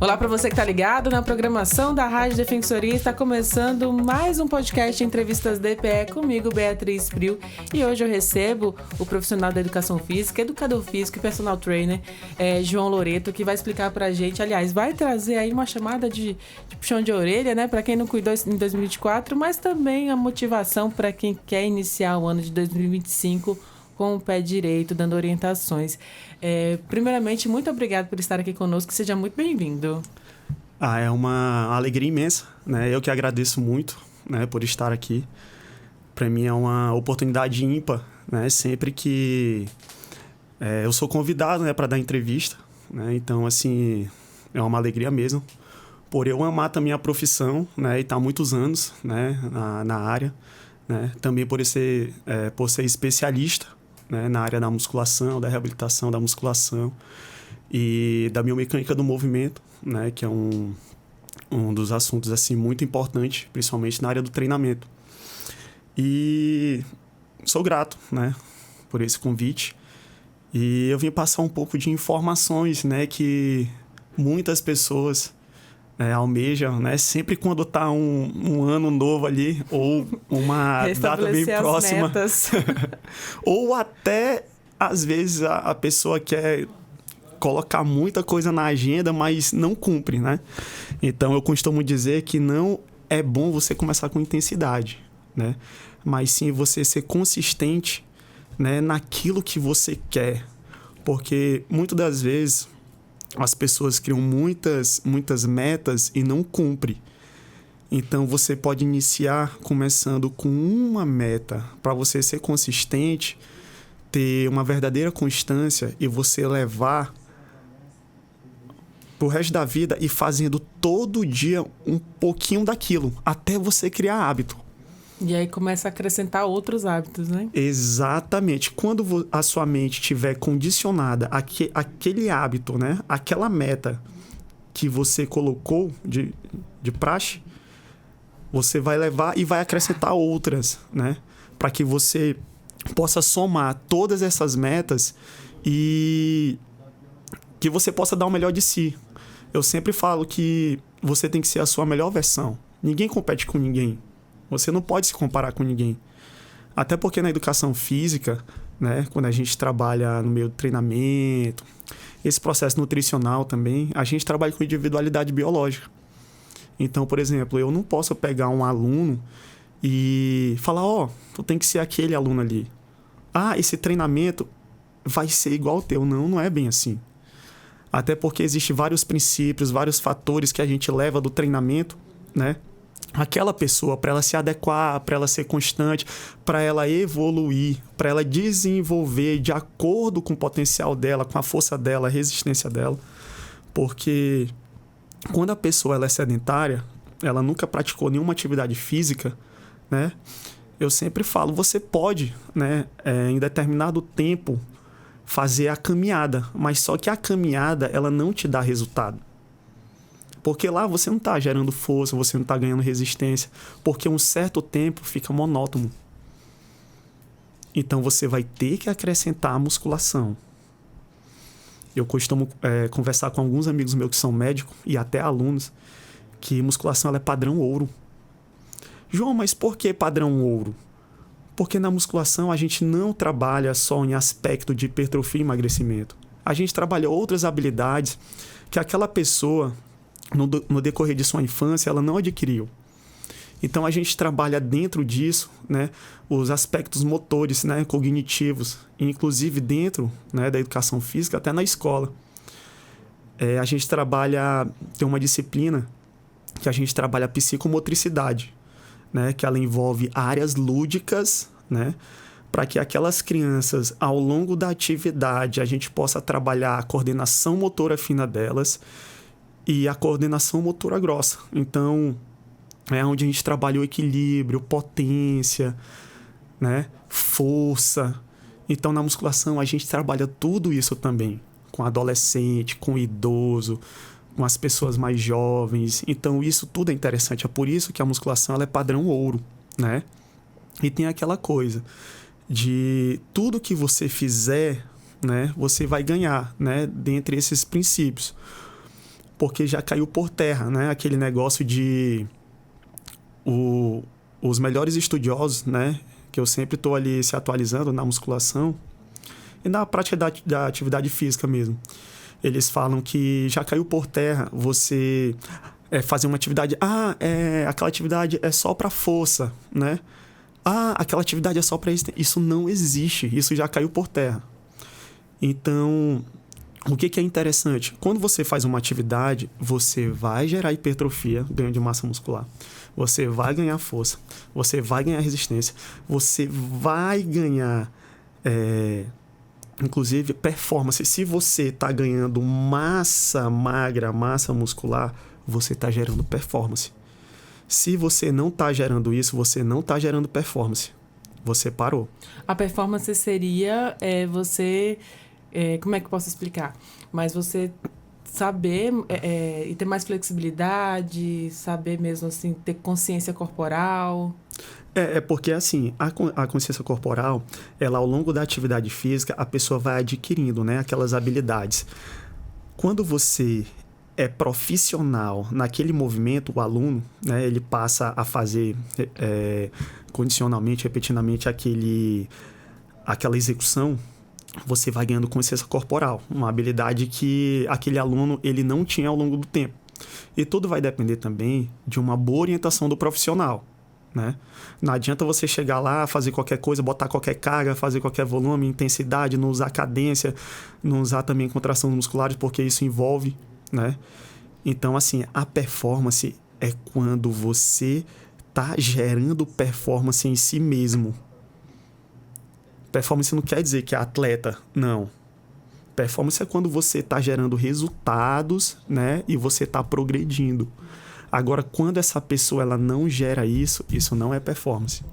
Olá para você que está ligado na programação da Rádio Defensoria. Está começando mais um podcast Entrevistas DPE comigo, Beatriz Priu. E hoje eu recebo o profissional da educação física, educador físico e personal trainer, João Loreto, que vai explicar para a gente, aliás, vai trazer aí uma chamada de puxão de orelha, né, para quem não cuidou em 2024, mas também a motivação para quem quer iniciar o ano de 2025 com o pé direito, dando orientações. Primeiramente, muito obrigado por estar aqui conosco. Seja muito bem-vindo. É uma alegria imensa, né? Eu que agradeço muito, né, por estar aqui. Para mim é uma oportunidade ímpar, né? Sempre que eu sou convidado, né, para dar entrevista, né? Então, assim, é uma alegria mesmo. Por eu amar também a profissão, né, e estar há muitos anos, né, na área, né? Também por ser especialista, né, na área da musculação, da reabilitação da musculação e da biomecânica do movimento, né, que é um dos assuntos assim, muito importante, principalmente na área do treinamento. E sou grato, né, por esse convite. E eu vim passar um pouco de informações, né, que muitas pessoas almejam, né? Sempre quando tá um ano novo ali, ou uma data bem próxima. Ou até, às vezes, a pessoa quer colocar muita coisa na agenda, mas não cumpre, né? Então, eu costumo dizer que não é bom você começar com intensidade, né? Mas sim você ser consistente, né, naquilo que você quer. Porque, muitas das vezes, as pessoas criam muitas metas e não cumprem. Então, você pode iniciar começando com uma meta para você ser consistente, ter uma verdadeira constância e você levar pro resto da vida e fazendo todo dia um pouquinho daquilo, até você criar hábito. E aí começa a acrescentar outros hábitos, né? Exatamente. Quando a sua mente estiver condicionada àquele hábito, né? Aquela meta que você colocou de praxe, você vai levar e vai acrescentar outras, né? Para que você possa somar todas essas metas e que você possa dar o melhor de si. Eu sempre falo que você tem que ser a sua melhor versão. Ninguém compete com ninguém. Você não pode se comparar com ninguém. Até porque na educação física, né, quando a gente trabalha no meio do treinamento, esse processo nutricional também, a gente trabalha com individualidade biológica. Então, por exemplo, eu não posso pegar um aluno e falar, tu tem que ser aquele aluno ali. Esse treinamento vai ser igual ao teu. Não é bem assim. Até porque existem vários princípios, vários fatores que a gente leva do treinamento, né? Aquela pessoa, para ela se adequar, para ela ser constante, para ela evoluir, para ela desenvolver de acordo com o potencial dela, com a força dela, a resistência dela. Porque quando a pessoa ela é sedentária, ela nunca praticou nenhuma atividade física, né? Eu sempre falo, você pode, né, em determinado tempo, fazer a caminhada, mas só que a caminhada ela não te dá resultado. Porque lá você não está gerando força, você não está ganhando resistência. Porque um certo tempo fica monótono. Então você vai ter que acrescentar a musculação. Eu costumo conversar com alguns amigos meus que são médicos e até alunos que musculação ela é padrão ouro. João, mas por que padrão ouro? Porque na musculação a gente não trabalha só em aspecto de hipertrofia e emagrecimento. A gente trabalha outras habilidades que aquela pessoa no decorrer de sua infância, ela não adquiriu. Então, a gente trabalha dentro disso, né, os aspectos motores, né, cognitivos, inclusive dentro, né, da educação física, até na escola. A gente tem uma disciplina que a gente trabalha a psicomotricidade, né, que ela envolve áreas lúdicas, né, para que aquelas crianças, ao longo da atividade, a gente possa trabalhar a coordenação motora fina delas, e a coordenação motora grossa. Então, é onde a gente trabalha o equilíbrio, potência, né? Força. Então, na musculação, a gente trabalha tudo isso também. Com adolescente, com idoso, com as pessoas mais jovens. Então, isso tudo é interessante. É por isso que a musculação ela é padrão ouro, né? E tem aquela coisa de tudo que você fizer, né? Você vai ganhar, né? Dentre esses princípios. porque já caiu por terra, né? Aquele negócio de os melhores estudiosos, né? Que eu sempre estou ali se atualizando na musculação e na prática da atividade física mesmo. Eles falam que já caiu por terra você fazer uma atividade... aquela atividade é só para força, né? Aquela atividade é só para isso. Isso não existe. Isso já caiu por terra. Então, o que é interessante? Quando você faz uma atividade, você vai gerar hipertrofia, ganho de massa muscular. Você vai ganhar força. Você vai ganhar resistência. Você vai ganhar, inclusive, performance. Se você está ganhando massa magra, massa muscular, você está gerando performance. Se você não está gerando isso, você não está gerando performance. Você parou. A performance seria você... como é que eu posso explicar? Mas você saber e ter mais flexibilidade, saber mesmo assim, ter consciência corporal. Porque assim, a consciência corporal, ela ao longo da atividade física, a pessoa vai adquirindo, né, aquelas habilidades. Quando você é profissional naquele movimento, o aluno, né, ele passa a fazer condicionalmente, repetidamente aquela execução, você vai ganhando consciência corporal, uma habilidade que aquele aluno ele não tinha ao longo do tempo. E tudo vai depender também de uma boa orientação do profissional, né? Não adianta você chegar lá, fazer qualquer coisa, botar qualquer carga, fazer qualquer volume, intensidade, não usar cadência, não usar também contrações musculares, porque isso envolve, né? Então, assim, a performance é quando você está gerando performance em si mesmo. Performance não quer dizer que é atleta, não. Performance é quando você está gerando resultados, né? E você está progredindo. Agora, quando essa pessoa ela não gera isso não é performance.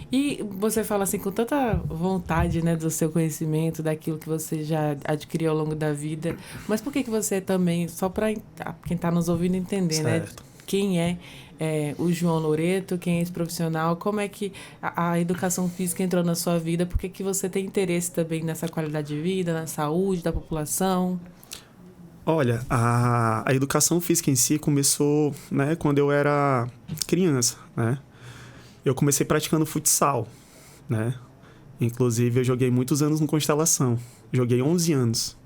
E você fala assim com tanta vontade, né, do seu conhecimento, daquilo que você já adquiriu ao longo da vida. Mas por que você também, só para quem está nos ouvindo entender, certo, né? Quem é o João Loreto, quem é esse profissional, como é que a educação física entrou na sua vida, por que você tem interesse também nessa qualidade de vida, na saúde da população? Olha, a educação física em si começou, né, quando eu era criança, né? Eu comecei praticando futsal, né? Inclusive, eu joguei muitos anos no Constelação. Joguei 11 anos.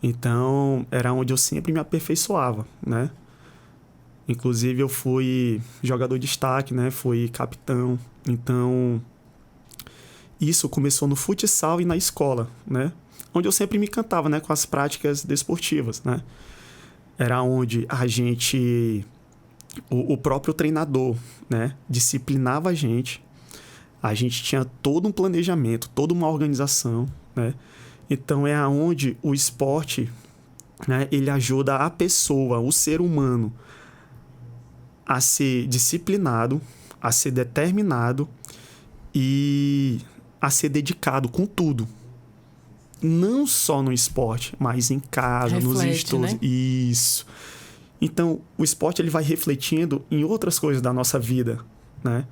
Então, era onde eu sempre me aperfeiçoava, né? Inclusive, eu fui jogador de destaque, né? Fui capitão. Então, isso começou no futsal e na escola, né? Onde eu sempre me encantava, né? Com as práticas desportivas, né? Era onde a gente... O próprio treinador, né? Disciplinava a gente tinha todo um planejamento, toda uma organização, né? Então, é aonde o esporte, né? Ele ajuda a pessoa, o ser humano, a ser disciplinado, a ser determinado e a ser dedicado com tudo. Não só no esporte, mas em casa, nos estudos. Né? Isso. Então, o esporte ele vai refletindo em outras coisas da nossa vida, né?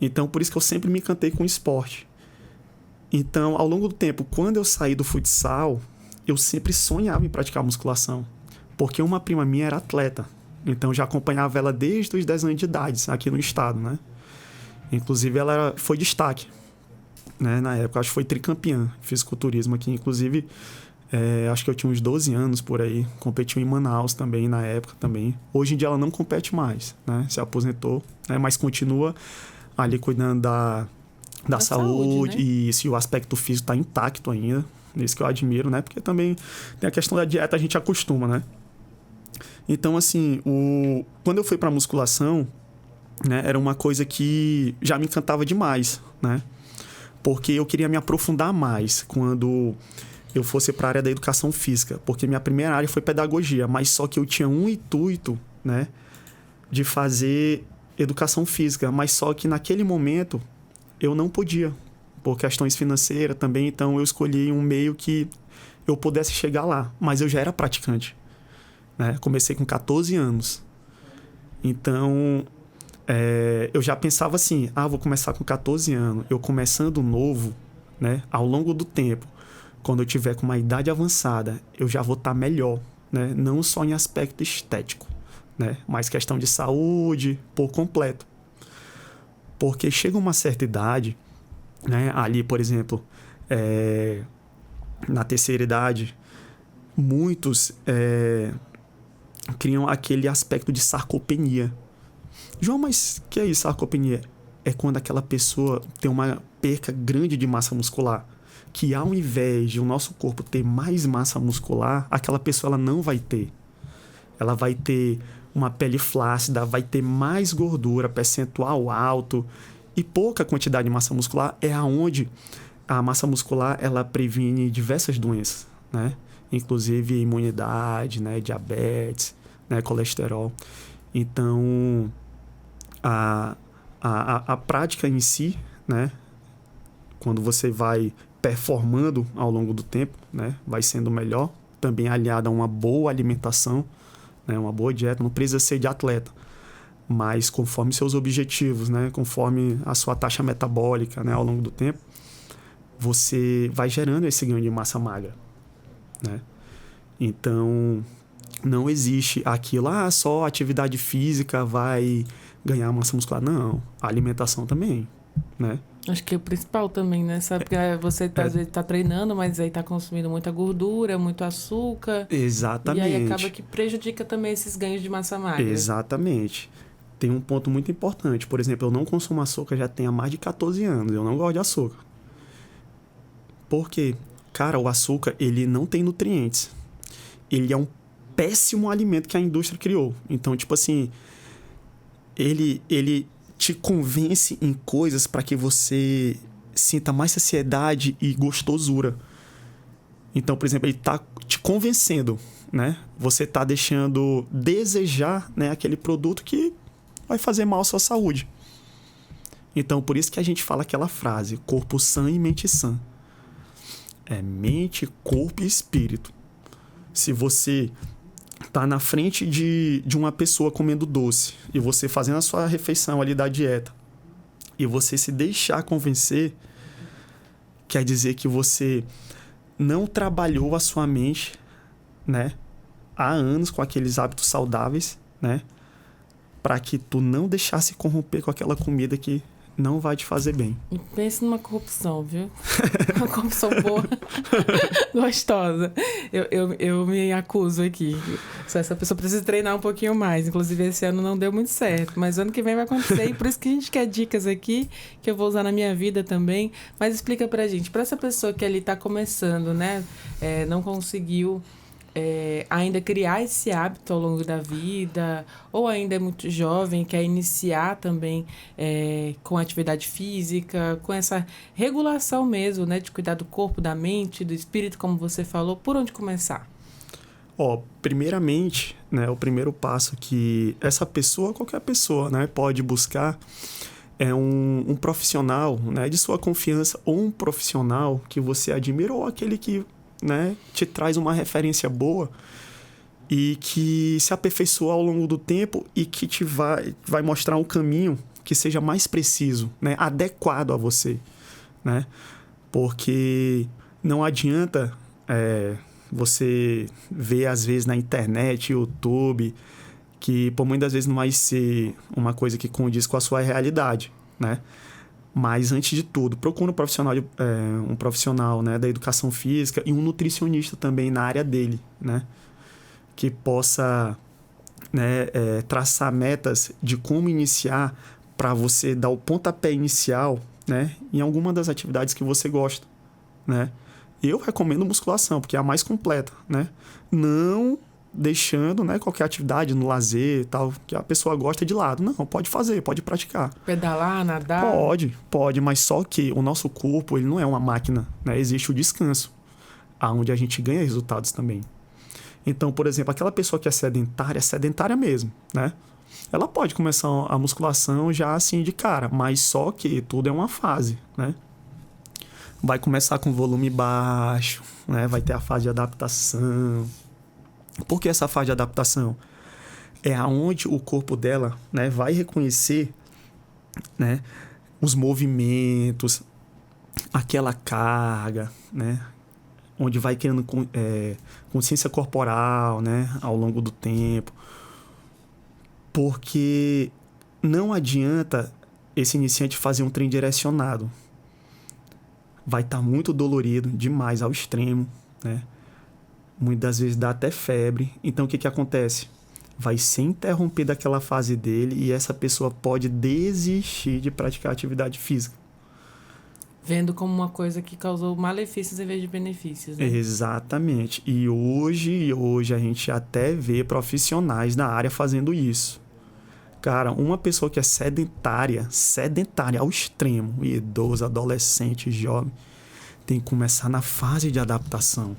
Então, por isso que eu sempre me encantei com o esporte. Então, ao longo do tempo, quando eu saí do futsal, eu sempre sonhava em praticar musculação. Porque uma prima minha era atleta. Então, eu já acompanhava ela desde os 10 anos de idade, aqui no estado, né? Inclusive, ela foi destaque, né? Na época, acho que foi tricampeã de fisiculturismo aqui. Inclusive, acho que eu tinha uns 12 anos por aí. Competiu em Manaus também, na época também. Hoje em dia, ela não compete mais, né? Se aposentou, né? Mas continua ali cuidando da saúde, né? E o aspecto físico está intacto ainda. Isso que eu admiro, né? Porque também tem a questão da dieta, a gente acostuma, né? Então, assim, quando eu fui para musculação, né? Era uma coisa que já me encantava demais, né? Porque eu queria me aprofundar mais quando eu fosse para a área da educação física. Porque minha primeira área foi pedagogia, mas só que eu tinha um intuito, né? De fazer educação física, mas só que naquele momento eu não podia, por questões financeiras também, então eu escolhi um meio que eu pudesse chegar lá, mas eu já era praticante, né? Comecei com 14 anos, então eu já pensava assim, vou começar com 14 anos, eu começando novo, né? Ao longo do tempo, quando eu tiver com uma idade avançada, eu já vou estar melhor, né? Não só em aspecto estético, né? Mas questão de saúde por completo. Porque chega uma certa idade, né? Ali, por exemplo, na terceira idade, muitos criam aquele aspecto de sarcopenia. João, mas que é isso, sarcopenia? É quando aquela pessoa tem uma perca grande de massa muscular, que ao invés de o nosso corpo ter mais massa muscular, aquela pessoa ela não vai ter. Ela vai ter uma pele flácida, vai ter mais gordura, percentual alto e pouca quantidade de massa muscular. É aonde a massa muscular ela previne diversas doenças, né? Inclusive imunidade, né? Diabetes, né? Colesterol. Então, a prática em si, né? Quando você vai performando ao longo do tempo, né? Vai sendo melhor, também aliada a uma boa alimentação, né? Uma boa dieta, não precisa ser de atleta, mas conforme seus objetivos, né? Conforme a sua taxa metabólica, né? Ao longo do tempo, você vai gerando esse ganho de massa magra, né? Então, não existe aquilo, só atividade física vai ganhar massa muscular. Não, a alimentação também, né? Acho que é o principal também, né? Sabe que você às vezes tá treinando, mas aí tá consumindo muita gordura, muito açúcar. Exatamente. E aí acaba que prejudica também esses ganhos de massa magra. Exatamente. Tem um ponto muito importante. Por exemplo, eu não consumo açúcar já tem há mais de 14 anos. Eu não gosto de açúcar. Por quê? Cara, o açúcar, ele não tem nutrientes. Ele é um péssimo alimento que a indústria criou. Então, tipo assim, ele te convence em coisas para que você sinta mais saciedade e gostosura. Então, por exemplo, ele está te convencendo, né? Você está deixando desejar, né, aquele produto que vai fazer mal à sua saúde. Então, por isso que a gente fala aquela frase, corpo sã e mente sã. É mente, corpo e espírito. Se você tá na frente de uma pessoa comendo doce e você fazendo a sua refeição ali da dieta e você se deixar convencer, quer dizer que você não trabalhou a sua mente, né, há anos com aqueles hábitos saudáveis, né, para que tu não deixasse corromper com aquela comida que não vai te fazer bem. E pense numa corrupção, viu? Uma corrupção boa, gostosa. Eu me acuso aqui. Só essa pessoa precisa treinar um pouquinho mais. Inclusive, esse ano não deu muito certo. Mas ano que vem vai acontecer. E por isso que a gente quer dicas aqui, que eu vou usar na minha vida também. Mas explica pra gente, pra essa pessoa que ali tá começando, né? Não conseguiu ainda criar esse hábito ao longo da vida, ou ainda é muito jovem, quer iniciar também com atividade física, com essa regulação mesmo, né, de cuidar do corpo, da mente, do espírito, como você falou, por onde começar? Primeiramente, né, o primeiro passo que essa pessoa, qualquer pessoa, né, pode buscar é um profissional, né, de sua confiança, ou um profissional que você admira, ou aquele que, né, te traz uma referência boa e que se aperfeiçoa ao longo do tempo e que te vai mostrar um caminho que seja mais preciso, né, adequado a você, né? Porque não adianta você ver às vezes na internet, YouTube, que por muitas vezes não vai ser uma coisa que condiz com a sua realidade, né? Mas, antes de tudo, procura um profissional, né, da educação física e um nutricionista também na área dele, né, que possa, né, traçar metas de como iniciar para você dar o pontapé inicial, né, em alguma das atividades que você gosta, né. Eu recomendo musculação, porque é a mais completa, né. Não deixando, né, qualquer atividade no lazer e tal, que a pessoa gosta de lado. Não, pode fazer, pode praticar. Pedalar, nadar? Pode, mas só que o nosso corpo, ele não é uma máquina, né? Existe o descanso, onde a gente ganha resultados também. Então, por exemplo, aquela pessoa que é sedentária mesmo, né? Ela pode começar a musculação já assim de cara, mas só que tudo é uma fase, né? Vai começar com volume baixo, né? Vai ter a fase de adaptação. Por que essa fase de adaptação? É aonde o corpo dela, né, vai reconhecer, né, os movimentos, aquela carga, né, onde vai criando consciência corporal, né, ao longo do tempo. Porque não adianta esse iniciante fazer um treino direcionado. Vai estar muito dolorido, demais, ao extremo, né? Muitas vezes dá até febre. Então, o que acontece? Vai ser interrompida aquela fase dele e essa pessoa pode desistir de praticar atividade física. Vendo como uma coisa que causou malefícios em vez de benefícios, né? Exatamente. E hoje a gente até vê profissionais na área fazendo isso. Cara, uma pessoa que é sedentária ao extremo, idoso, adolescente, jovem, tem que começar na fase de adaptação,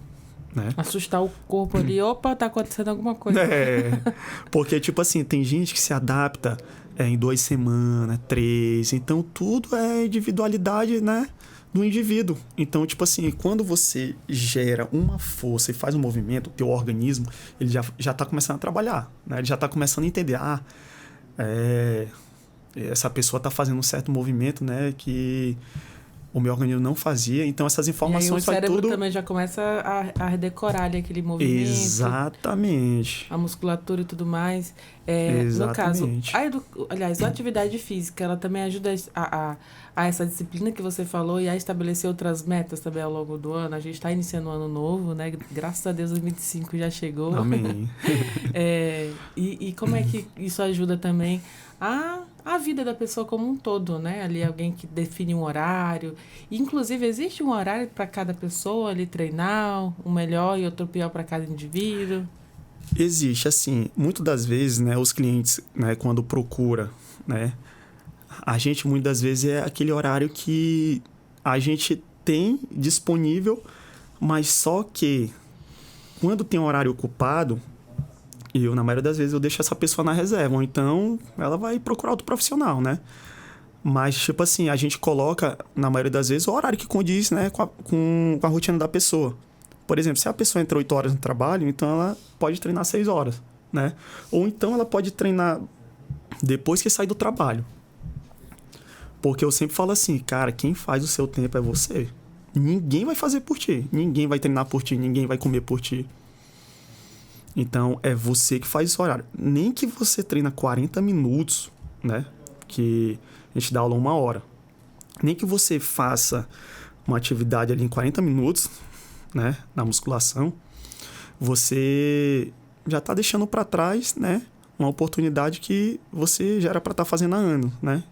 né? Assustar o corpo ali, opa, tá acontecendo alguma coisa. Porque, tipo assim, tem gente que se adapta em 2 semanas, 3, então tudo é individualidade, né, do indivíduo. Então, tipo assim, quando você gera uma força e faz um movimento, o teu organismo, ele já tá começando a trabalhar, né? Ele já tá começando a entender, essa pessoa tá fazendo um certo movimento, né, que o meu organismo não fazia, então essas informações vai tudo... o cérebro também já começa a decorar ali aquele movimento. Exatamente. A musculatura e tudo mais. Exatamente. No caso, a atividade física, ela também ajuda a essa disciplina que você falou e a estabelecer outras metas também ao longo do ano. A gente está iniciando um ano novo, né? Graças a Deus, 2025 já chegou. Amém. E como é que isso ajuda também a vida da pessoa como um todo, né? Ali alguém que define um horário. Inclusive, existe um horário para cada pessoa ali treinar, um melhor e outro pior para cada indivíduo? Existe, assim, muitas das vezes, né, os clientes, né, quando procura, né, a gente muitas das vezes é aquele horário que a gente tem disponível, mas só que quando tem um horário ocupado, na maioria das vezes eu deixo essa pessoa na reserva, ou então ela vai procurar outro profissional, né? Mas, tipo assim, a gente coloca, na maioria das vezes, o horário que condiz, né, com a rotina da pessoa. Por exemplo, se a pessoa entra 8 horas no trabalho, então ela pode treinar 6 horas, né? Ou então ela pode treinar depois que sai do trabalho. Porque eu sempre falo assim, cara, quem faz o seu tempo é você. Ninguém vai fazer por ti. Ninguém vai treinar por ti. Ninguém vai comer por ti. Então, é você que faz esse horário. Nem que você treina 40 minutos, né? Que a gente dá aula 1 hora. Nem que você faça uma atividade ali em 40 minutos, né? Na musculação, você já está deixando para trás, né? Uma oportunidade que você já era para estar fazendo há anos, né?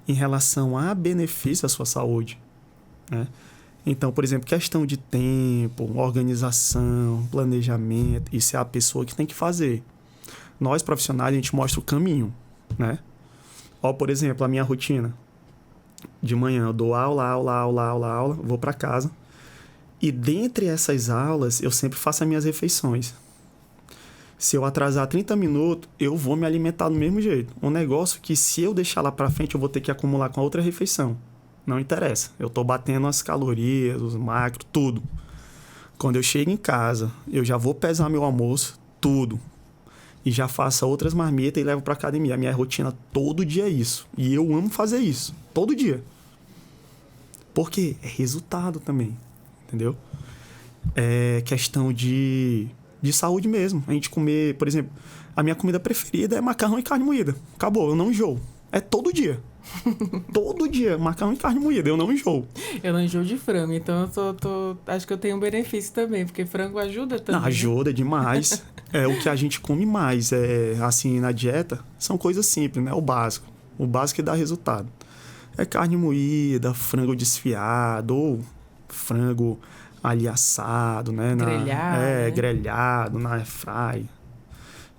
Em relação a benefício à sua saúde, né? Então, por exemplo, questão de tempo, organização, planejamento, isso é a pessoa que tem que fazer. Nós, profissionais, a gente mostra o caminho, né? Por exemplo, a minha rotina. De manhã eu dou aula, vou para casa. E dentre essas aulas, eu sempre faço as minhas refeições. Se eu atrasar 30 minutos, eu vou me alimentar do mesmo jeito. Um negócio que se eu deixar lá para frente, eu vou ter que acumular com a outra refeição. Não interessa. Eu tô batendo as calorias, os macros, tudo. Quando eu chego em casa, eu já vou pesar meu almoço, tudo. E já faço outras marmitas e levo pra academia. A minha rotina todo dia é isso. E eu amo fazer isso. Todo dia. Porque é resultado também. Entendeu? É questão de saúde mesmo. A gente comer, por exemplo, a minha comida preferida é macarrão e carne moída. Acabou, eu não enjoo. É todo dia. Todo dia, macarrão e carne moída, eu não enjoo. Eu não enjoo de frango, então eu acho que eu tenho um benefício também, porque frango ajuda também. Não, ajuda demais. É o que a gente come mais, assim, na dieta, são coisas simples, né? O básico que dá resultado. É carne moída, frango desfiado, ou frango ali assado, né? Grelhado. Grelhado, na airfry.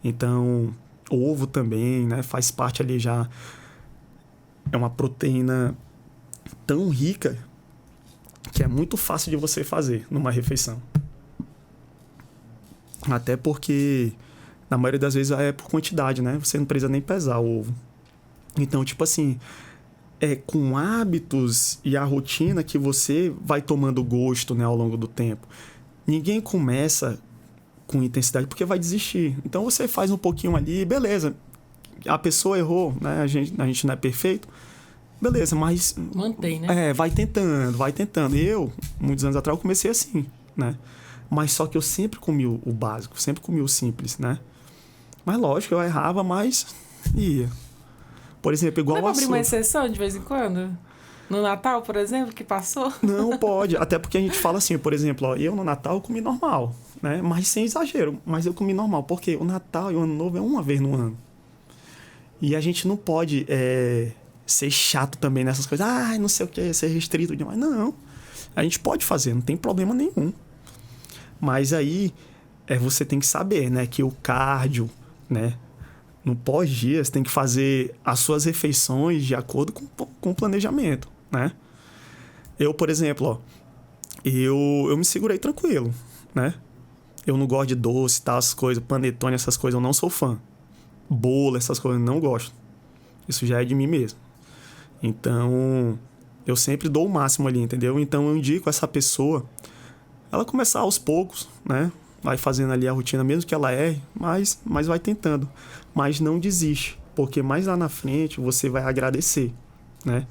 Então, ovo também, né? Faz parte ali já. É uma proteína tão rica que é muito fácil de você fazer numa refeição. Até porque, na maioria das vezes, é por quantidade, né? Você não precisa nem pesar o ovo. Então, tipo assim, é com hábitos e a rotina que você vai tomando gosto, né, ao longo do tempo. Ninguém começa com intensidade porque vai desistir. Então, você faz um pouquinho ali, beleza. A pessoa errou, né? A gente não é perfeito. Beleza, mas... Mantém, né? Vai tentando. Eu, muitos anos atrás, eu comecei assim. né? Mas só que eu sempre comi o básico, sempre comi o simples, né? Mas lógico, eu errava, mas ia. Por exemplo, igual Dá o pra abrir uma açúcar. exceção de vez em quando? No Natal, por exemplo, que passou? Não pode, até porque a gente fala assim, por exemplo, ó, eu no Natal eu comi normal, né? Mas sem exagero, mas eu comi normal, porque o Natal e o Ano Novo é uma vez no ano. E a gente não pode ser chato também nessas coisas, não sei o que, ser restrito demais. Não, a gente pode fazer, não tem problema nenhum. Mas aí você tem que saber, né, que o cardio, né, no pós-dia você tem que fazer as suas refeições de acordo com o planejamento, né? Eu, por exemplo, ó, eu me segurei tranquilo, né? Eu não gosto de doce, tal, essas coisas, panetone, essas coisas, eu não sou fã. Bolo, essas coisas, eu não gosto. Isso já é de mim mesmo. Então, eu sempre dou o máximo ali, entendeu? Então, eu indico essa pessoa, ela começar aos poucos, né? Vai fazendo ali a rotina, mesmo que ela erre, mas vai tentando. Mas não desiste, porque mais lá na frente você vai agradecer, né?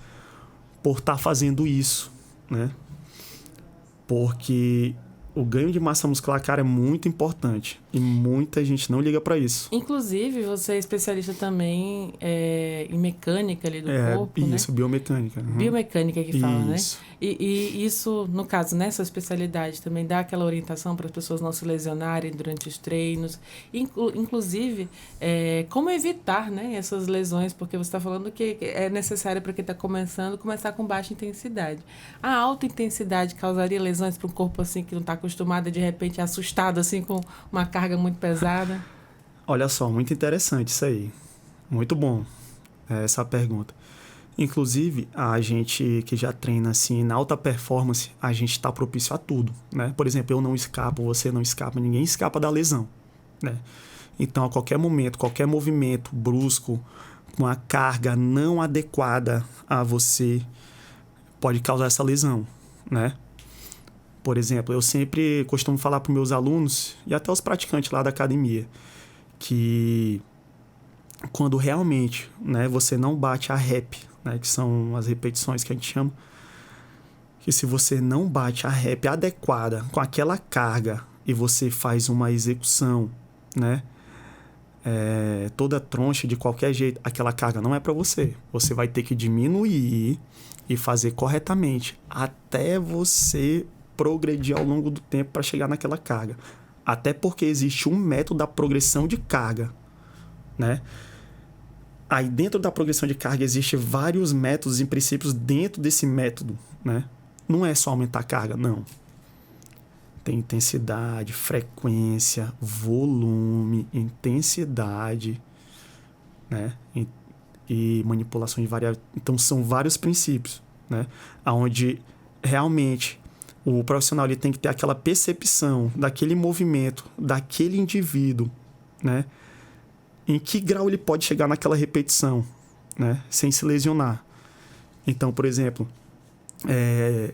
Por estar fazendo isso, né? Porque o ganho de massa muscular, cara, é muito importante. E muita gente não liga pra isso. Inclusive, você é especialista também em mecânica ali do corpo, isso, né? biomecânica. Uhum. Biomecânica que fala, Isso. né? E isso, no caso, nessa especialidade, também dá aquela orientação para as pessoas não se lesionarem durante os treinos. Inclusive, como evitar, né, essas lesões, porque você está falando que é necessário para quem está começando começar com baixa intensidade. A alta intensidade causaria lesões para um corpo assim que não está acostumado, de repente assustado assim com uma carga muito pesada? Olha só, muito interessante isso aí. Muito bom essa pergunta. Inclusive, a gente que já treina assim na alta performance, a gente está propício a tudo, né? Por exemplo, eu não escapo, você não escapa, ninguém escapa da lesão, né? Então, a qualquer momento, qualquer movimento brusco, com a carga não adequada a você, pode causar essa lesão, né? Por exemplo, eu sempre costumo falar para os meus alunos e até os praticantes lá da academia que quando realmente, né, você não bate a rep, né, que são as repetições que a gente chama, que se você não bate a rep adequada com aquela carga e você faz uma execução, né, toda troncha de qualquer jeito, aquela carga não é para você. Você vai ter que diminuir e fazer corretamente até você progredir ao longo do tempo para chegar naquela carga. Até porque existe um método da progressão de carga, né? Aí dentro da progressão de carga existem vários métodos e princípios dentro desse método, né? Não é só aumentar a carga, não. Tem intensidade, frequência, volume, intensidade, né? E manipulação de variáveis. Então são vários princípios, né? Onde realmente o profissional ele tem que ter aquela percepção daquele movimento, daquele indivíduo, né? Em que grau ele pode chegar naquela repetição, né? Sem se lesionar. Então, por exemplo,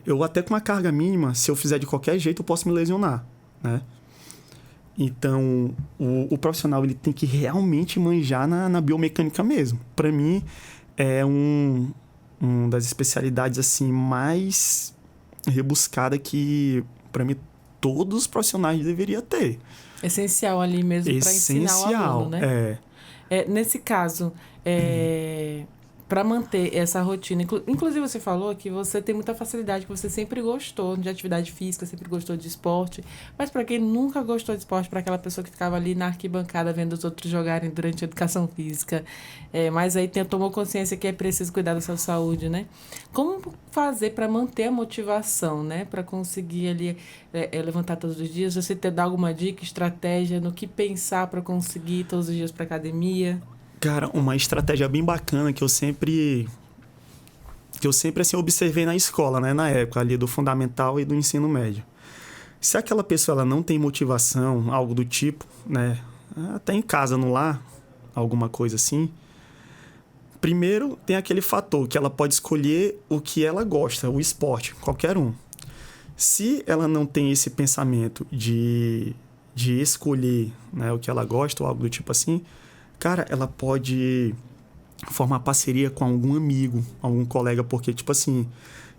eu até com uma carga mínima, se eu fizer de qualquer jeito, eu posso me lesionar, né? Então, o profissional ele tem que realmente manjar na biomecânica mesmo. Para mim, é uma das especialidades assim mais rebuscada que, para mim, todos os profissionais deveriam ter. Essencial ali mesmo para ensinar o aluno, né? Nesse caso, para manter essa rotina, inclusive você falou que você tem muita facilidade, que você sempre gostou de atividade física, sempre gostou de esporte, mas para quem nunca gostou de esporte, para aquela pessoa que ficava ali na arquibancada vendo os outros jogarem durante a educação física, mas aí tomou consciência que é preciso cuidar da sua saúde, né? Como fazer para manter a motivação, né? Para conseguir ali levantar todos os dias? Você dá alguma dica, estratégia no que pensar para conseguir ir todos os dias para academia? Cara, uma estratégia bem bacana que eu sempre assim, observei na escola, né? Na época ali do fundamental e do ensino médio. Se aquela pessoa ela não tem motivação, algo do tipo, né? Até em casa, no lar, alguma coisa assim. Primeiro, tem aquele fator que ela pode escolher o que ela gosta, o esporte, qualquer um. Se ela não tem esse pensamento de escolher, né, o que ela gosta ou algo do tipo assim, cara, ela pode formar parceria com algum amigo, algum colega, porque, tipo assim,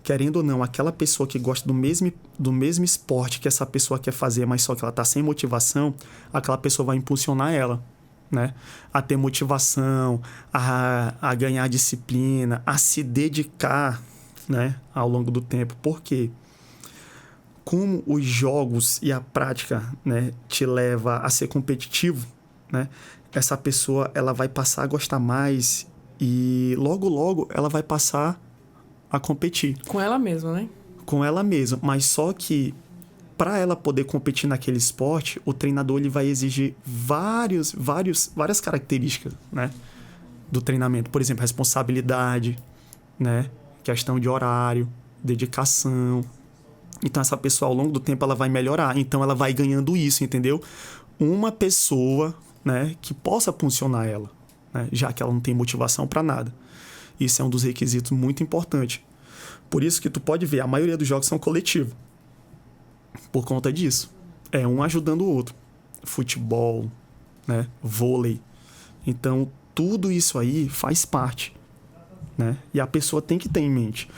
querendo ou não, aquela pessoa que gosta do mesmo esporte que essa pessoa quer fazer, mas só que ela está sem motivação, aquela pessoa vai impulsionar ela, né? A ter motivação, a ganhar disciplina, a se dedicar, né? Ao longo do tempo. Por quê? Como os jogos e a prática, né, te leva a ser competitivo, né? Essa pessoa ela vai passar a gostar mais e logo ela vai passar a competir. Com ela mesma, né? Com ela mesma. Mas só que para ela poder competir naquele esporte, o treinador ele vai exigir várias características, né, do treinamento. Por exemplo, responsabilidade, né, questão de horário, dedicação. Então, essa pessoa, ao longo do tempo, ela vai melhorar. Então, ela vai ganhando isso, entendeu? Uma pessoa, né, que possa funcionar ela, né, já que ela não tem motivação para nada. Isso é um dos requisitos muito importantes. Por isso que tu pode ver, a maioria dos jogos são coletivos. Por conta disso. É um ajudando o outro. Futebol, né, vôlei. Então, tudo isso aí faz parte, né? E a pessoa tem que ter em mente.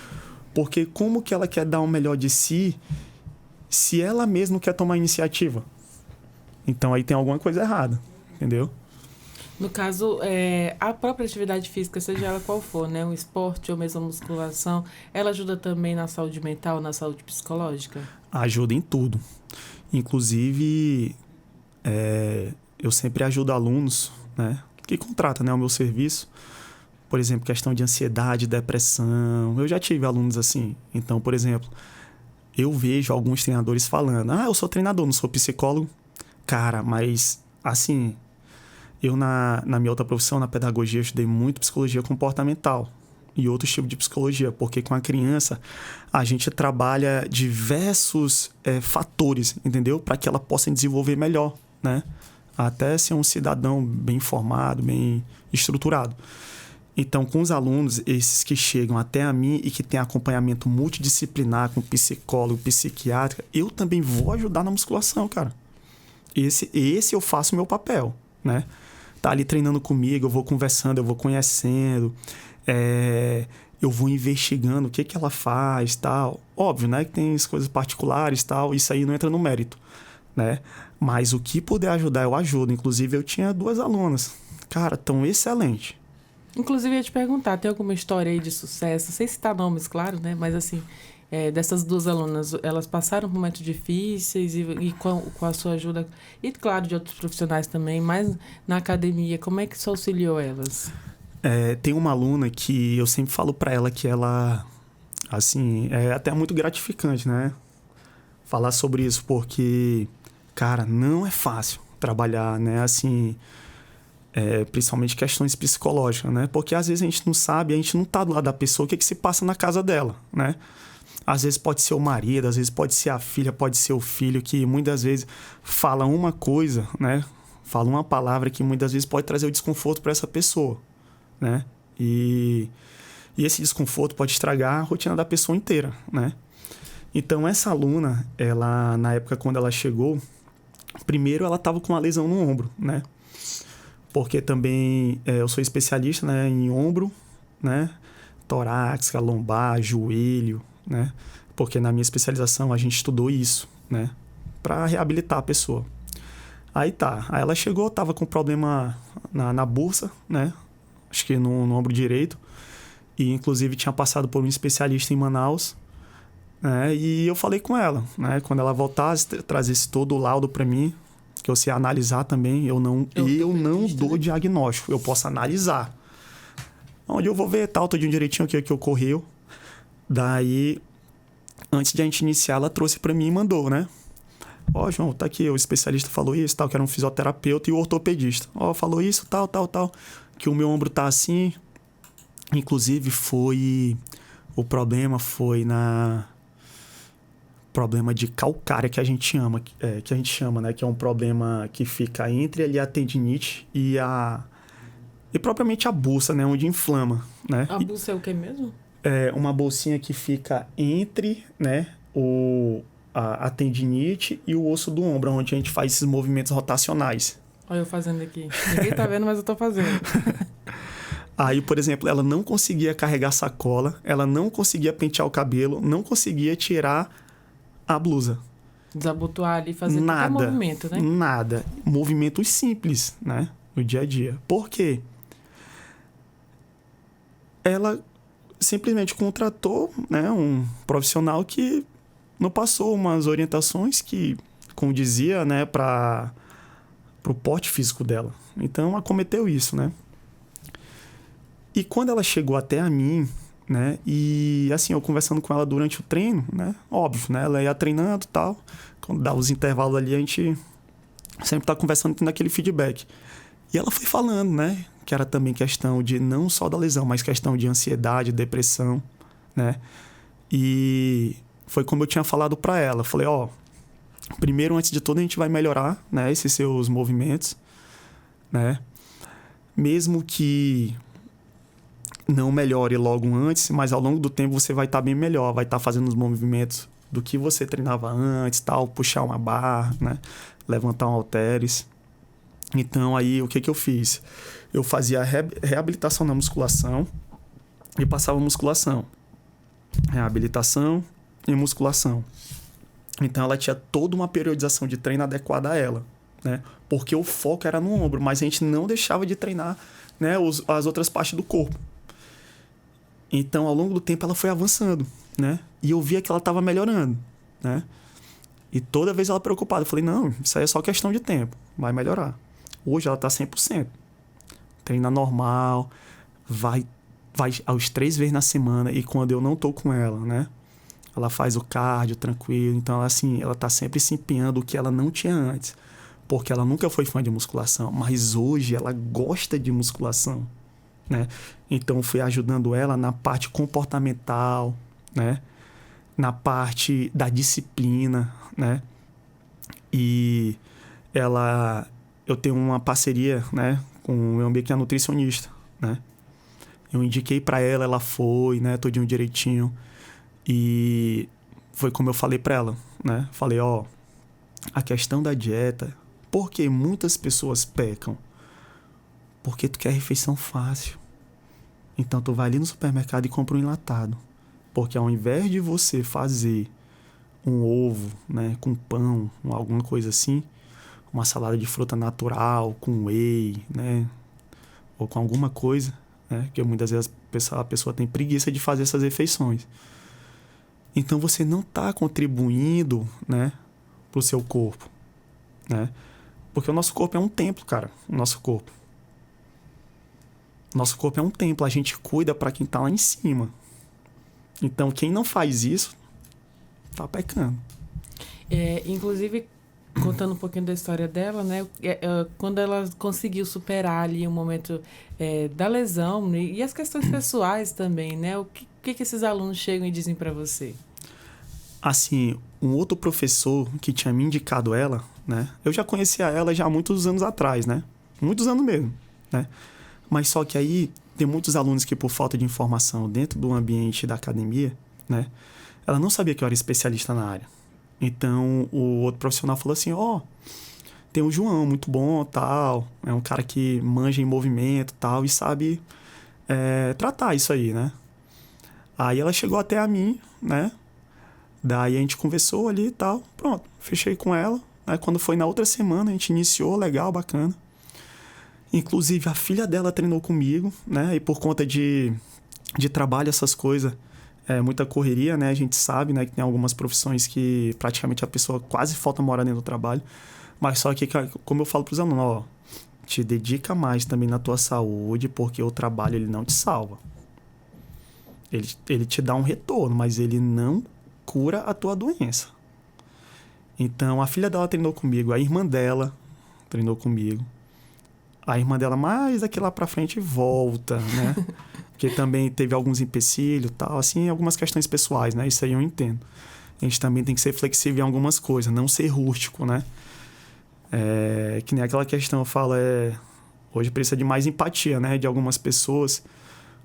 Porque como que ela quer dar o melhor de si se ela mesma quer tomar iniciativa? Então aí tem alguma coisa errada, entendeu? No caso, a própria atividade física, seja ela qual for, né? Um esporte ou mesmo a musculação, ela ajuda também na saúde mental, na saúde psicológica? Ajuda em tudo. Inclusive, eu sempre ajudo alunos, né, que contratam, né, o meu serviço. Por exemplo, questão de ansiedade, depressão. Eu já tive alunos assim. Então, por exemplo, eu vejo alguns treinadores falando: eu sou treinador, não sou psicólogo. Cara, mas assim, eu na minha outra profissão, na pedagogia, eu estudei muito psicologia comportamental e outros tipos de psicologia, porque com a criança a gente trabalha diversos fatores, entendeu? Para que ela possa desenvolver melhor, né? Até ser um cidadão bem formado, bem estruturado. Então, com os alunos, esses que chegam até a mim e que têm acompanhamento multidisciplinar com psicólogo, psiquiatra, eu também vou ajudar na musculação, cara. Esse eu faço o meu papel, né? Tá ali treinando comigo, eu vou conversando, eu vou conhecendo, eu vou investigando o que ela faz, tal. Óbvio, né, que tem as coisas particulares, tal, isso aí não entra no mérito, né? Mas o que puder ajudar, eu ajudo. Inclusive, eu tinha 2 alunas. Cara, tão excelente. Inclusive, eu ia te perguntar, tem alguma história aí de sucesso? Não sei se citar nomes, claro, né? Mas assim, dessas 2 alunas, elas passaram por momentos difíceis e com a sua ajuda, e claro, de outros profissionais também, mas na academia, como é que isso auxiliou elas? Tem uma aluna que eu sempre falo pra ela que ela, assim, é até muito gratificante, né? Falar sobre isso, porque, cara, não é fácil trabalhar, né? Assim, principalmente questões psicológicas, né? Porque às vezes a gente não sabe, a gente não tá do lado da pessoa, o que se passa na casa dela, né? Às vezes pode ser o marido, às vezes pode ser a filha, pode ser o filho, que muitas vezes fala uma coisa, né? Fala uma palavra que muitas vezes pode trazer o desconforto para essa pessoa, né? E esse desconforto pode estragar a rotina da pessoa inteira, né? Então, essa aluna, ela, na época quando ela chegou, primeiro ela estava com uma lesão no ombro, né? Porque também eu sou especialista, né, em ombro, né? Torácica, lombar, joelho, né? Porque na minha especialização a gente estudou isso, né? Para reabilitar a pessoa. Aí ela chegou, tava com problema na bursa, né? Acho que no ombro direito. E inclusive tinha passado por um especialista em Manaus, né? E eu falei com ela, né? Quando ela voltasse, trazesse todo o laudo para mim, que eu sei analisar também, eu não dou diagnóstico, eu posso analisar. Onde eu vou ver tal, tudinho direitinho o que ocorreu. Daí, antes de a gente iniciar, ela trouxe para mim e mandou, né? João, tá aqui, o especialista falou isso, tal, que era um fisioterapeuta, e o ortopedista. Falou isso, tal, que o meu ombro tá assim. Inclusive, o problema foi problema de calcária que a gente chama, né? Que é um problema que fica entre ali a tendinite e propriamente a bolsa, né? Onde inflama, né? A bolsa é o que mesmo? É uma bolsinha que fica entre, né? A tendinite e o osso do ombro, onde a gente faz esses movimentos rotacionais. Olha eu fazendo aqui. Ninguém tá vendo, mas eu tô fazendo. Aí, por exemplo, ela não conseguia carregar sacola, ela não conseguia pentear o cabelo, não conseguia tirar a blusa. Desabotoar ali, fazer qualquer movimento, né? Nada. Movimentos simples, né? No dia a dia. Por quê? Ela simplesmente contratou, né, um profissional que não passou umas orientações que condizia, né, para o porte físico dela. Então, ela cometeu isso, né? E quando ela chegou até a mim, né, e assim, eu conversando com ela durante o treino, né, óbvio, né, ela ia treinando e tal, quando dá os intervalos ali, a gente sempre tá conversando, tendo aquele feedback. E ela foi falando, né, que era também questão de não só da lesão, mas questão de ansiedade, depressão, né? E foi como eu tinha falado para ela. Falei, ó, primeiro, antes de tudo, a gente vai melhorar, né, esses seus movimentos, né? Mesmo que não melhore logo antes, mas ao longo do tempo você vai estar bem melhor, vai estar fazendo os movimentos do que você treinava antes, tal, puxar uma barra, né? Levantar um halteres. Então, aí, o que eu fiz? Eu fazia reabilitação na musculação e passava musculação. Reabilitação e musculação. Então, ela tinha toda uma periodização de treino adequada a ela, né? Porque o foco era no ombro, mas a gente não deixava de treinar, né, as outras partes do corpo. Então, ao longo do tempo, ela foi avançando, né? E eu via que ela estava melhorando, né? E toda vez ela preocupada. Eu falei, não, isso aí é só questão de tempo. Vai melhorar. Hoje ela tá 100%. Treina normal. Vai aos 3 vezes na semana. E quando eu não tô com ela, né? Ela faz o cardio tranquilo. Então, assim, ela tá sempre se empenhando o que ela não tinha antes. Porque ela nunca foi fã de musculação. Mas hoje ela gosta de musculação, né? Então, fui ajudando ela na parte comportamental, né? Na parte da disciplina, né? E eu tenho uma parceria, né, com o meu amigo que é nutricionista, né? Eu indiquei para ela, ela foi, né, tudinho direitinho. E foi como eu falei para ela, né? Falei, ó, a questão da dieta, porque muitas pessoas pecam? Porque tu quer refeição fácil. Então tu vai ali no supermercado e compra um enlatado. Porque ao invés de você fazer um ovo, né, com pão, alguma coisa assim, uma salada de fruta natural, com whey, né, ou com alguma coisa, né, porque muitas vezes a pessoa tem preguiça de fazer essas refeições. Então você não está contribuindo, né, para o seu corpo, né? Porque o nosso corpo é um templo, cara, o nosso corpo. Nosso corpo é um templo, a gente cuida para quem está lá em cima. Então, quem não faz isso, tá pecando. Inclusive, contando um pouquinho da história dela, né? Quando ela conseguiu superar ali o momento da lesão e as questões pessoais também, né? O que esses alunos chegam e dizem para você? Assim, um outro professor que tinha me indicado ela, né? Eu já conhecia ela já há muitos anos atrás, né? Muitos anos mesmo, né? Mas só que aí tem muitos alunos que, por falta de informação dentro do ambiente da academia, né? Ela não sabia que eu era especialista na área. Então, o outro profissional falou assim, ó, tem o João, muito bom, tal. É um cara que manja em movimento, tal, e sabe tratar isso aí, né? Aí ela chegou até a mim, né? Daí a gente conversou ali e tal. Pronto, fechei com ela. Aí quando foi na outra semana, a gente iniciou, legal, bacana. Inclusive, a filha dela treinou comigo, né? E por conta de trabalho, essas coisas, muita correria, né? A gente sabe, né, que tem algumas profissões que praticamente a pessoa quase falta morar dentro do trabalho. Mas só que, como eu falo para os alunos, ó, te dedica mais também na tua saúde, porque o trabalho, ele não te salva. Ele te dá um retorno, mas ele não cura a tua doença. Então, a filha dela treinou comigo, a irmã dela treinou comigo. A irmã dela, mais daqui lá pra frente, volta, né? Porque também teve alguns empecilhos e tal, assim, algumas questões pessoais, né? Isso aí eu entendo. A gente também tem que ser flexível em algumas coisas, não ser rústico, né? Que nem aquela questão, eu falo, hoje precisa de mais empatia, né? De algumas pessoas,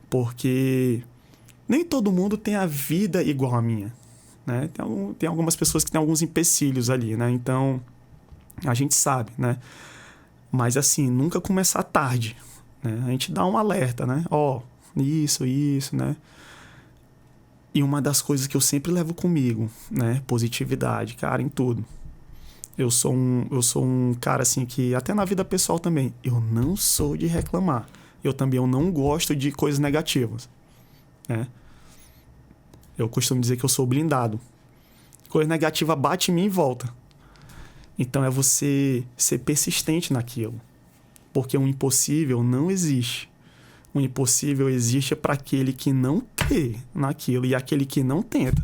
porque nem todo mundo tem a vida igual a minha, né? Tem algumas pessoas que têm alguns empecilhos ali, né? Então, a gente sabe, né? Mas assim, nunca começar tarde, né? A gente dá um alerta, né? Ó, isso, né? E uma das coisas que eu sempre levo comigo, né? Positividade, cara, em tudo. Eu sou um cara, assim, que até na vida pessoal também, eu não sou de reclamar. Eu não gosto de coisas negativas, né? Eu costumo dizer que eu sou blindado. Coisa negativa bate em mim e volta. Então é você ser persistente naquilo. Porque o impossível não existe. O impossível existe para aquele que não crê naquilo e aquele que não tenta,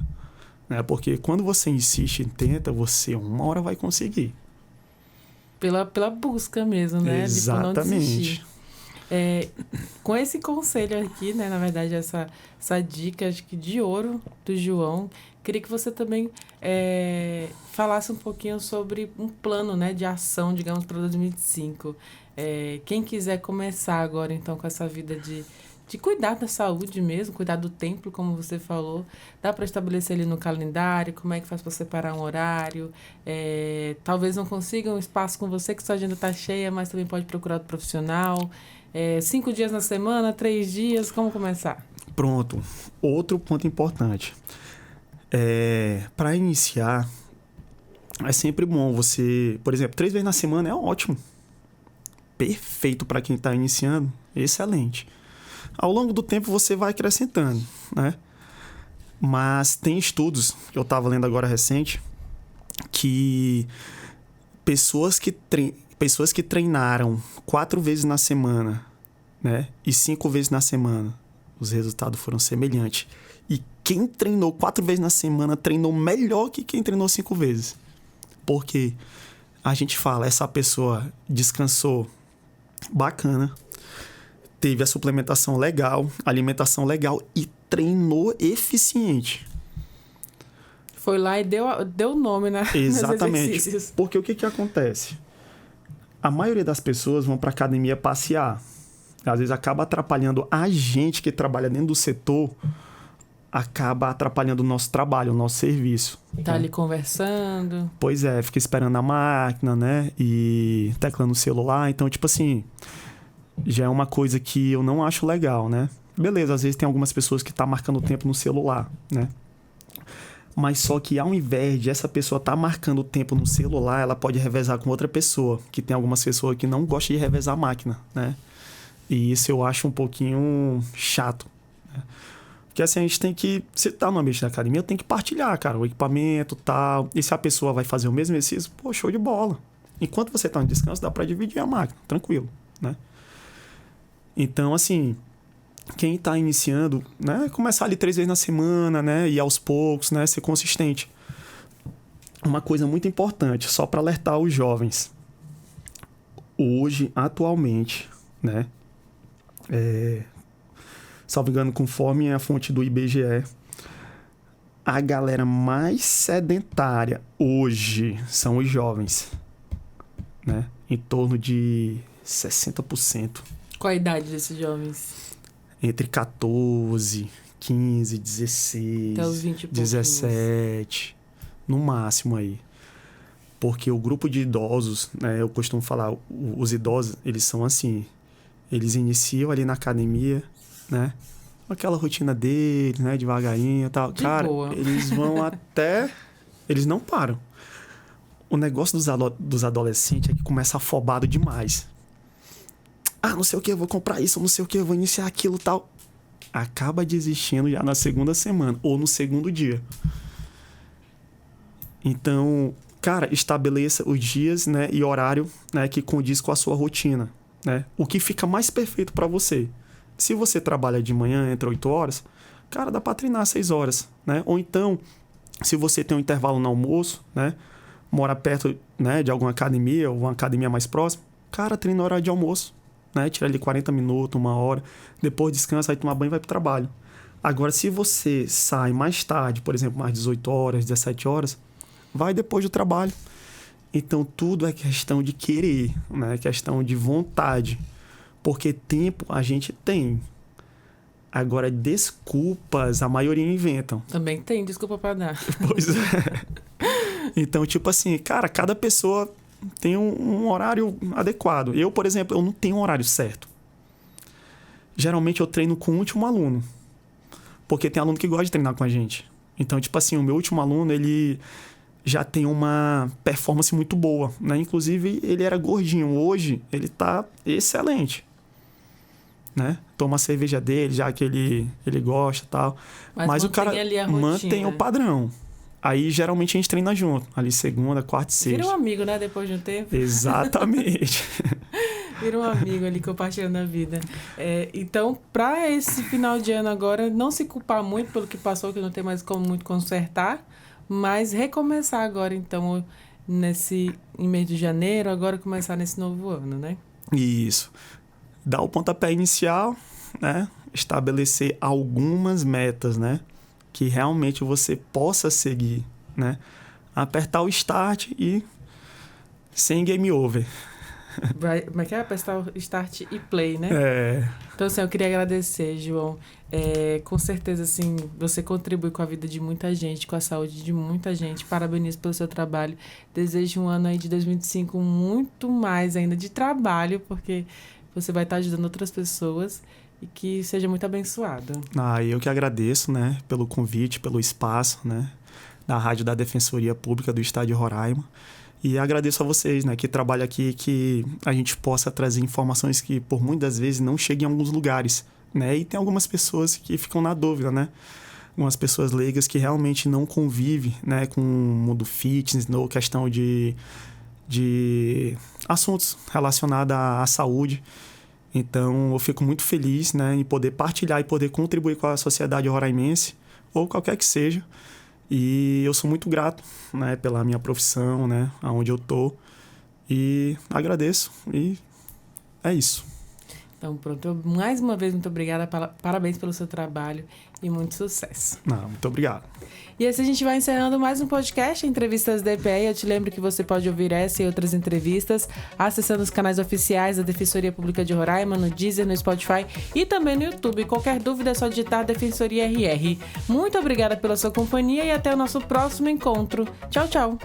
né? Porque quando você insiste e tenta, você uma hora vai conseguir. Pela busca mesmo, né? Exatamente. Com esse conselho aqui, né? Na verdade, essa dica, acho que de ouro do João, queria que você também falasse um pouquinho sobre um plano, né, de ação, digamos, para 2025. Quem quiser começar agora, então, com essa vida de cuidar da saúde mesmo, cuidar do templo, como você falou, dá para estabelecer ali no calendário, como é que faz para separar um horário, talvez não consiga um espaço com você, que sua agenda está cheia, mas também pode procurar outro profissional, 5 dias na semana, 3 dias, como começar? Pronto, outro ponto importante, para iniciar, é sempre bom você, por exemplo, 3 vezes na semana é ótimo, perfeito para quem está iniciando, excelente. Ao longo do tempo você vai acrescentando, né? Mas tem estudos que eu estava lendo agora recente que pessoas que treinaram 4 vezes na semana, né? E 5 vezes na semana, os resultados foram semelhantes. E quem treinou 4 vezes na semana treinou melhor que quem treinou 5 vezes. Porque a gente fala, essa pessoa descansou bacana, teve a suplementação legal, alimentação legal e treinou eficiente. Foi lá e deu nome, né? Exatamente. Porque o que acontece? A maioria das pessoas vão para academia passear. Às vezes acaba atrapalhando a gente que trabalha dentro do setor, acaba atrapalhando o nosso trabalho, o nosso serviço. Tá ali conversando. Pois é, fica esperando a máquina, né? E teclando o celular. Então, tipo assim, já é uma coisa que eu não acho legal, né? Beleza, às vezes tem algumas pessoas que estão marcando o tempo no celular, né? Mas só que ao invés de essa pessoa estar marcando o tempo no celular, ela pode revezar com outra pessoa, que tem algumas pessoas que não gostam de revezar a máquina, né? E isso eu acho um pouquinho chato, né? Porque assim, a gente tem que... Se tá no ambiente da academia, tem que partilhar, cara, o equipamento e tal. E se a pessoa vai fazer o mesmo exercício, pô, show de bola. Enquanto você tá no descanso, dá pra dividir a máquina, tranquilo, né? Então, assim, quem está iniciando, né, começar ali 3 vezes na semana, né, e aos poucos, né, ser consistente. Uma coisa muito importante, só para alertar os jovens. Hoje, atualmente, né, salvo engano, conforme a fonte do IBGE, a galera mais sedentária hoje são os jovens, né, em torno de 60%. Qual a idade desses jovens? Entre 14, 15, 16, até os 20 e 17, no máximo aí. Porque o grupo de idosos, né, eu costumo falar, os idosos, eles são assim, eles iniciam ali na academia, né, aquela rotina deles, né, devagarinho e tal. Cara, boa. Eles vão até... Eles não param. O negócio dos adolescentes é que começa afobado demais. Não sei o que, eu vou comprar isso, não sei o que, eu vou iniciar aquilo e tal. Acaba desistindo já na segunda semana ou no segundo dia. Então, cara, estabeleça os dias, né, e horário, né, que condiz com a sua rotina, né? O que fica mais perfeito para você. Se você trabalha de manhã entre 8 horas, cara, dá para treinar 6 horas, né? Ou então, se você tem um intervalo no almoço, né, mora perto, né, de alguma academia ou uma academia mais próxima, cara, treina no horário de almoço. Né? Tira ali 40 minutos, 1 hora, depois descansa, aí toma banho e vai pro trabalho. Agora, se você sai mais tarde, por exemplo, mais 18 horas, 17 horas, vai depois do trabalho. Então, tudo é questão de querer, né? Questão de vontade. Porque tempo a gente tem. Agora, desculpas, a maioria inventam. Também tem desculpa para dar. Pois é. Então, tipo assim, cara, cada pessoa... tem um horário adequado. Eu, por exemplo, eu não tenho um horário certo. geralmente eu treino com o último aluno. Porque tem aluno que gosta de treinar com a gente. Então, tipo assim, o meu último aluno, ele já tem uma performance muito boa, né? Inclusive, ele era gordinho. Hoje, ele tá excelente, né? Toma a cerveja dele, já que ele gosta e tal. Mas o cara mantém o padrão. Aí, geralmente, a gente treina junto. Ali, segunda, quarta e sexta. Vira um amigo, né? Depois de um tempo. Exatamente. Vira um amigo ali, compartilhando a vida. Então, para esse final de ano agora, não se culpar muito pelo que passou, que não tem mais como muito consertar, mas recomeçar agora, então, em mês de janeiro, agora começar nesse novo ano, né? Isso. Dar o pontapé inicial, né? Estabelecer algumas metas, né? Que realmente você possa seguir, né? Apertar o start e sem game over. Como é que é? Apertar o start e play, né? Então, assim, eu queria agradecer, João. Com certeza, assim, você contribui com a vida de muita gente, com a saúde de muita gente. Parabenizo pelo seu trabalho. Desejo um ano aí de 2025 muito mais ainda de trabalho, porque você vai estar ajudando outras pessoas e que seja muito abençoado. Eu que agradeço, né, pelo convite, pelo espaço, né, da Rádio da Defensoria Pública do Estado de Roraima. E agradeço a vocês, né, que trabalham aqui, que a gente possa trazer informações que, por muitas vezes, não chegam em alguns lugares, né? E tem algumas pessoas que ficam na dúvida, né? Algumas pessoas leigas que realmente não convivem, né, com o mundo fitness, ou questão de assuntos relacionados à saúde. Então, eu fico muito feliz, né, em poder partilhar e poder contribuir com a sociedade roraimense, ou qualquer que seja. E eu sou muito grato, né, pela minha profissão, né, aonde eu tô. E agradeço. E é isso. Então, pronto. Mais uma vez, muito obrigada. Parabéns pelo seu trabalho e muito sucesso. Muito obrigado. E assim a gente vai encerrando mais um podcast, Entrevistas DPE. Eu te lembro que você pode ouvir essa e outras entrevistas acessando os canais oficiais da Defensoria Pública de Roraima, no Deezer, no Spotify e também no YouTube. Qualquer dúvida é só digitar Defensoria RR. Muito obrigada pela sua companhia e até o nosso próximo encontro. Tchau, tchau.